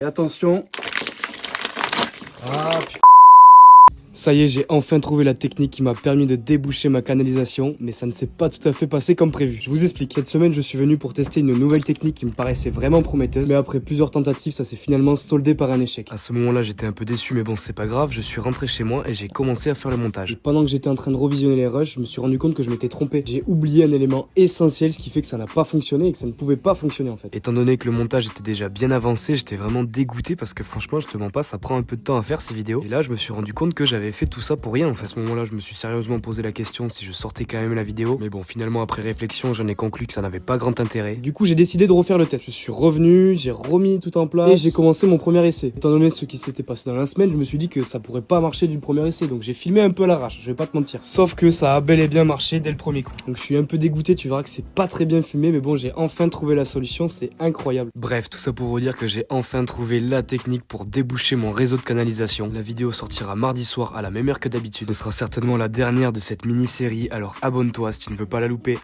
Et attention. Ah putain. Ça y est, j'ai enfin trouvé la technique qui m'a permis de déboucher ma canalisation, mais ça ne s'est pas tout à fait passé comme prévu. Je vous explique, cette semaine je suis venu pour tester une nouvelle technique qui me paraissait vraiment prometteuse, mais après plusieurs tentatives, ça s'est finalement soldé par un échec. À ce moment-là, j'étais un peu déçu, mais bon, c'est pas grave, je suis rentré chez moi et j'ai commencé à faire le montage. Et pendant que j'étais en train de revisionner les rushs, je me suis rendu compte que je m'étais trompé. J'ai oublié un élément essentiel, ce qui fait que ça n'a pas fonctionné et que ça ne pouvait pas fonctionner en fait. Étant donné que le montage était déjà bien avancé, j'étais vraiment dégoûté parce que franchement, je te mens pas, ça prend un peu de temps à faire ces vidéos. Et là, je me suis rendu compte que j'avais fait tout ça pour rien. À ce moment-là, je me suis sérieusement posé la question si je sortais quand même la vidéo. Mais bon, finalement, après réflexion, j'en ai conclu que ça n'avait pas grand intérêt. Du coup, j'ai décidé de refaire le test. Je suis revenu, j'ai remis tout en place et j'ai commencé mon premier essai. Étant donné ce qui s'était passé dans la semaine, je me suis dit que ça pourrait pas marcher du premier essai. Donc j'ai filmé un peu à l'arrache, je vais pas te mentir. Sauf que ça a bel et bien marché dès le premier coup. Donc je suis un peu dégoûté, tu verras que c'est pas très bien filmé. Mais bon, j'ai enfin trouvé la solution, c'est incroyable. Bref, tout ça pour vous dire que j'ai enfin trouvé la technique pour déboucher mon réseau de canalisation. La vidéo sortira mardi soir à la même heure que d'habitude. Ce sera certainement la dernière de cette mini-série, alors abonne-toi si tu ne veux pas la louper.